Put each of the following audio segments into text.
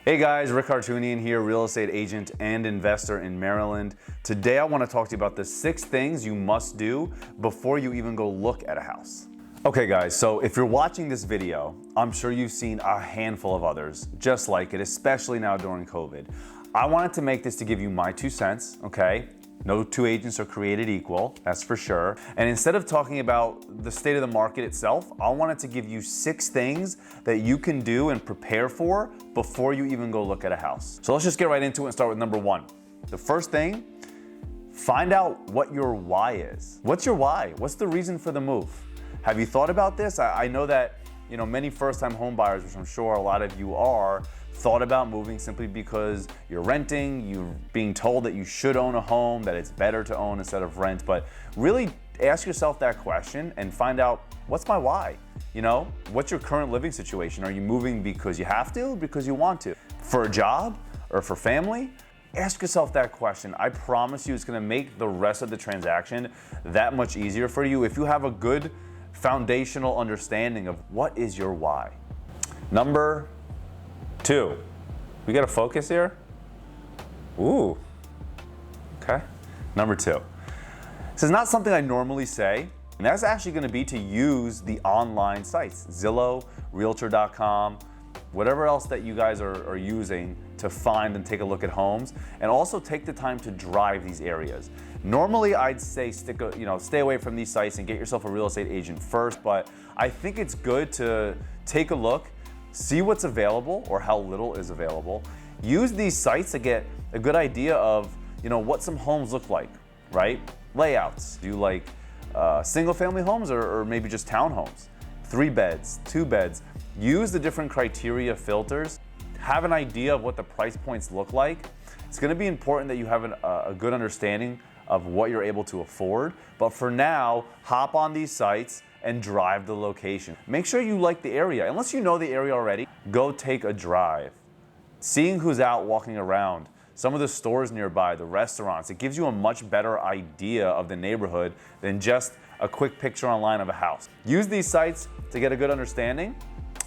Hey guys, Rick Hartunian here, real estate agent and investor in Maryland. Today I want to talk to you about the 6 things you must do before you even go look at a house. Okay guys, so if you're watching this video, I'm sure you've seen a handful of others just like it, especially now during COVID. I wanted to make this to give you my 2 cents, okay? No 2 agents are created equal, that's for sure. And instead of talking about the state of the market itself, I wanted to give you 6 things that you can do and prepare for before you even go look at a house. So let's just get right into it and start with number 1. The first thing, find out what your why is. What's your why? What's the reason for the move? Have you thought about this? I know that many first-time home buyers, which I'm sure a lot of you are, thought about moving simply because you're renting, you're being told that you should own a home, that it's better to own instead of rent. But really ask yourself that question and find out, what's my why? What's your current living situation? Are you moving because you have to or because you want to? For a job or for family? Ask yourself that question. I promise you it's gonna make the rest of the transaction that much easier for you if you have a good foundational understanding of what is your why. Number 2, we gotta focus here. Ooh, okay. Number 2, this is not something I normally say, and that's actually gonna be to use the online sites, Zillow, Realtor.com, whatever else that you guys are using to find and take a look at homes, and also take the time to drive these areas. Normally, I'd say stay away from these sites and get yourself a real estate agent first, but I think it's good to take a look, see what's available or how little is available. Use these sites to get a good idea of what some homes look like, right? Layouts. Do you like single family homes or maybe just townhomes? 3 beds, 2 beds. Use the different criteria filters. Have an idea of what the price points look like. It's gonna be important that you have a good understanding of what you're able to afford. But for now, hop on these sites and drive the location. Make sure you like the area. Unless you know the area already, go take a drive. Seeing who's out walking around, some of the stores nearby, the restaurants, it gives you a much better idea of the neighborhood than just a quick picture online of a house. Use these sites to get a good understanding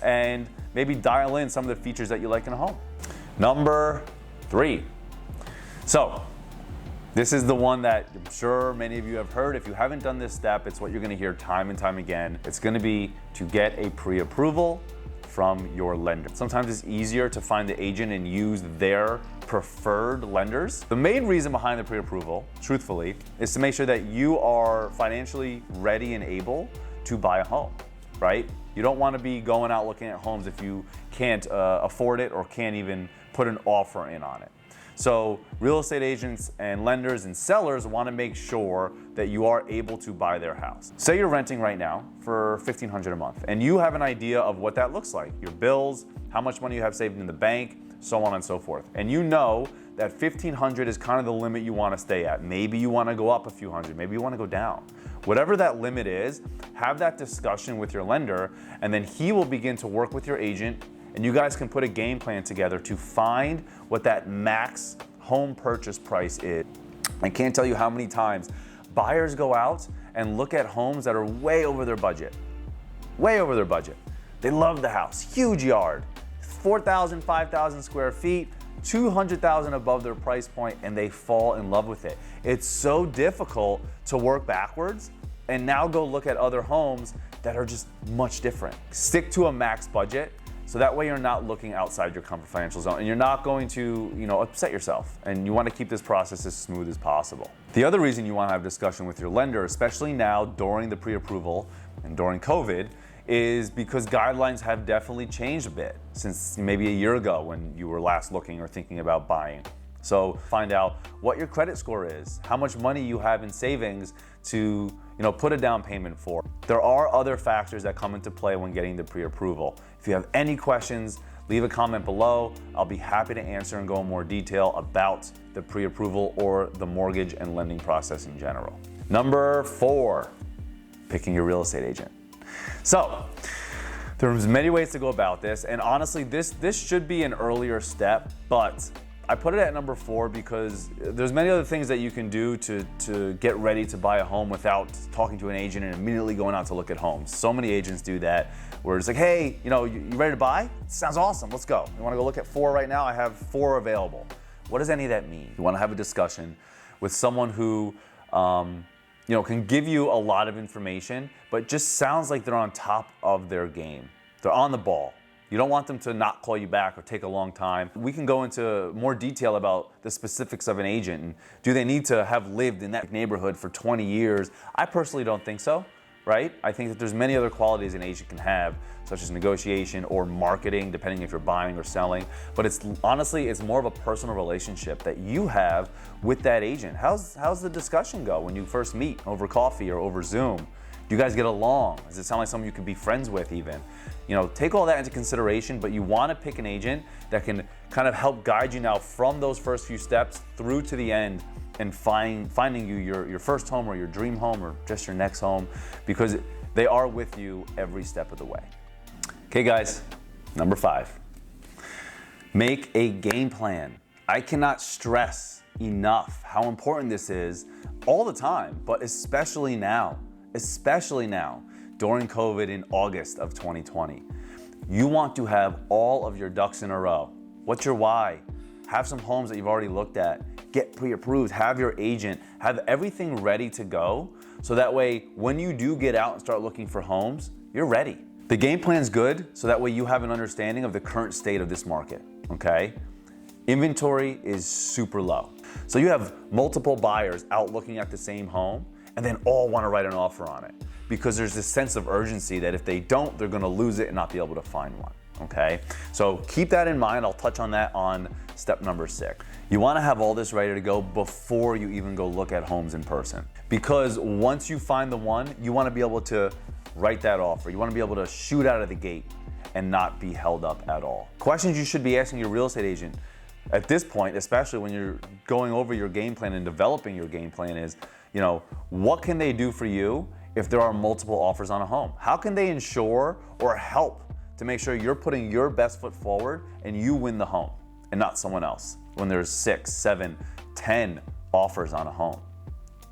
and maybe dial in some of the features that you like in a home. Number 3. So, this is the one that I'm sure many of you have heard. If you haven't done this step, it's what you're gonna hear time and time again. It's gonna be to get a pre-approval from your lender. Sometimes it's easier to find the agent and use their preferred lenders. The main reason behind the pre-approval, truthfully, is to make sure that you are financially ready and able to buy a home, right? You don't wanna be going out looking at homes if you can't afford it or can't even put an offer in on it. So real estate agents and lenders and sellers want to make sure that you are able to buy their house. Say you're renting right now for $1,500 a month and you have an idea of what that looks like, your bills, how much money you have saved in the bank, so on and so forth. And you know that $1,500 is kind of the limit you want to stay at. Maybe you want to go up a few hundred, maybe you want to go down. Whatever that limit is, have that discussion with your lender and then he will begin to work with your agent and you guys can put a game plan together to find what that max home purchase price is. I can't tell you how many times buyers go out and look at homes that are way over their budget. Way over their budget. They love the house, huge yard, 4,000, 5,000 square feet, 200,000 above their price point, and they fall in love with it. It's so difficult to work backwards and now go look at other homes that are just much different. Stick to a max budget. So that way you're not looking outside your comfort financial zone and you're not going to, upset yourself, and you want to keep this process as smooth as possible. The other reason you want to have a discussion with your lender, especially now during the pre-approval and during COVID, is because guidelines have definitely changed a bit since maybe a year ago when you were last looking or thinking about buying. So find out what your credit score is, how much money you have in savings to put a down payment for. There are other factors that come into play when getting the pre-approval. If you have any questions, leave a comment below. I'll be happy to answer and go in more detail about the pre-approval or the mortgage and lending process in general. Number 4, picking your real estate agent. So there's many ways to go about this, and honestly, this should be an earlier step, but I put it at number 4 because there's many other things that you can do to get ready to buy a home without talking to an agent and immediately going out to look at homes. So many agents do that, where it's like, hey, you ready to buy? Sounds awesome, let's go. You wanna go look at 4 right now? I have 4 available. What does any of that mean? You wanna have a discussion with someone who can give you a lot of information, but just sounds like they're on top of their game. They're on the ball. You don't want them to not call you back or take a long time. We can go into more detail about the specifics of an agent and do they need to have lived in that neighborhood for 20 years? I personally don't think so, right? I think that there's many other qualities an agent can have, such as negotiation or marketing, depending if you're buying or selling. But it's more of a personal relationship that you have with that agent. How's the discussion go when you first meet over coffee or over Zoom? Do you guys get along? Does it sound like someone you could be friends with even? Take all that into consideration, but you want to pick an agent that can kind of help guide you now from those first few steps through to the end and finding you your first home or your dream home or just your next home, because they are with you every step of the way. Okay guys, number 5, make a game plan. I cannot stress enough how important this is all the time, but especially now during COVID in August of 2020. You want to have all of your ducks in a row. What's your why? Have some homes that you've already looked at, get pre-approved, have your agent, have everything ready to go, so that way when you do get out and start looking for homes, you're ready. The game plan's good, so that way you have an understanding of the current state of this market, okay? Inventory is super low. So you have multiple buyers out looking at the same home and then all want to write an offer on it, because there's this sense of urgency that if they don't, they're gonna lose it and not be able to find one, okay? So keep that in mind. I'll touch on that on step number 6. You wanna have all this ready to go before you even go look at homes in person. Because once you find the one, you wanna be able to write that offer. You wanna be able to shoot out of the gate and not be held up at all. Questions you should be asking your real estate agent at this point, especially when you're going over your game plan and developing your game plan, is, what can they do for you if there are multiple offers on a home? How can they ensure or help to make sure you're putting your best foot forward and you win the home and not someone else when there's 6, 7, 10 offers on a home,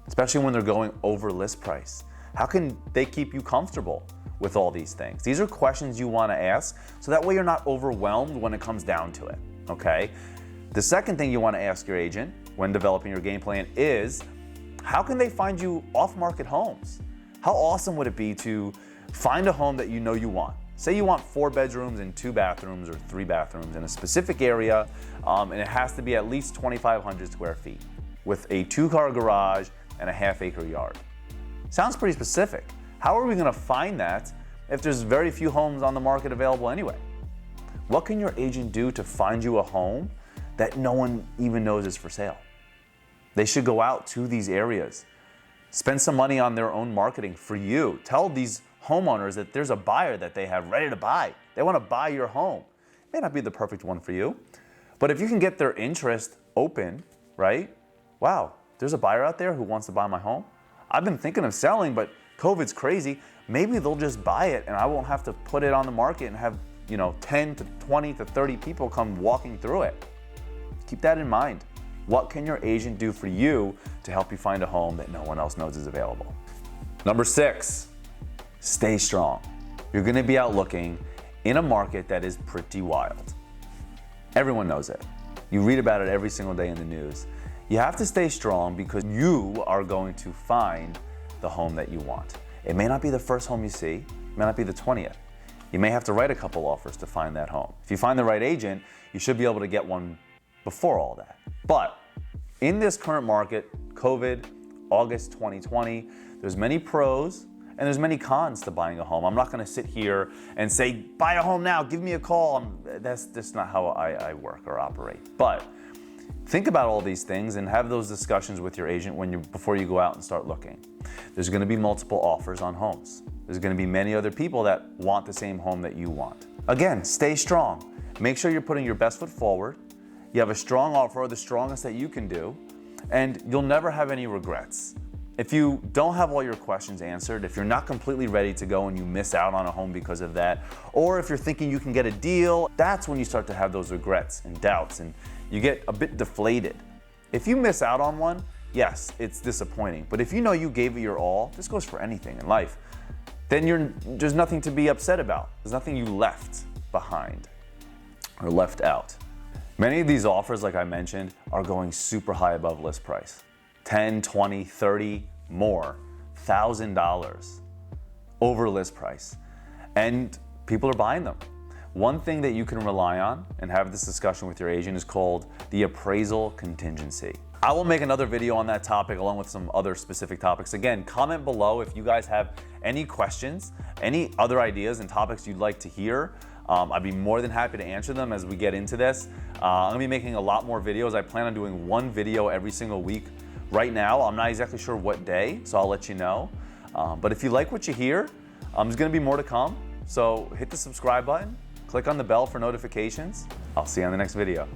especially when they're going over list price? How can they keep you comfortable with all these things? These are questions you want to ask, so that way you're not overwhelmed when it comes down to it, okay? The second thing you want to ask your agent when developing your game plan is, how can they find you off-market homes? How awesome would it be to find a home that you know you want? Say you want 4 bedrooms and 2 bathrooms or 3 bathrooms in a specific area, and it has to be at least 2,500 square feet with a 2-car garage and a half-acre yard. Sounds pretty specific. How are we gonna find that if there's very few homes on the market available anyway? What can your agent do to find you a home that no one even knows is for sale? They should go out to these areas, spend some money on their own marketing for you. Tell these homeowners that there's a buyer that they have ready to buy. They wanna buy your home. It may not be the perfect one for you, but if you can get their interest open, right? Wow, there's a buyer out there who wants to buy my home. I've been thinking of selling, but COVID's crazy. Maybe they'll just buy it and I won't have to put it on the market and have 10 to 20 to 30 people come walking through it. Keep that in mind. What can your agent do for you to help you find a home that no one else knows is available? Number 6, stay strong. You're gonna be out looking in a market that is pretty wild. Everyone knows it. You read about it every single day in the news. You have to stay strong because you are going to find the home that you want. It may not be the first home you see, it may not be the 20th. You may have to write a couple offers to find that home. If you find the right agent, you should be able to get one before all that. But in this current market, COVID, August 2020, there's many pros and there's many cons to buying a home. I'm not gonna sit here and say, buy a home now, give me a call. That's just not how I work or operate. But think about all these things and have those discussions with your agent before you go out and start looking. There's gonna be multiple offers on homes. There's gonna be many other people that want the same home that you want. Again, stay strong. Make sure you're putting your best foot forward. You have a strong offer, the strongest that you can do, and you'll never have any regrets. If you don't have all your questions answered, if you're not completely ready to go and you miss out on a home because of that, or if you're thinking you can get a deal, that's when you start to have those regrets and doubts and you get a bit deflated. If you miss out on one, yes, it's disappointing, but if you know you gave it your all, this goes for anything in life, then there's nothing to be upset about. There's nothing you left behind or left out. Many of these offers, like I mentioned, are going super high above list price. 10, 20, 30, more, $1,000 over list price. And people are buying them. One thing that you can rely on and have this discussion with your agent is called the appraisal contingency. I will make another video on that topic along with some other specific topics. Again, comment below if you guys have any questions, any other ideas and topics you'd like to hear. I'd be more than happy to answer them as we get into this. I'm gonna be making a lot more videos. I plan on doing one video every single week. Right now, I'm not exactly sure what day, so I'll let you know. But if you like what you hear, there's gonna be more to come. So hit the subscribe button, click on the bell for notifications. I'll see you on the next video.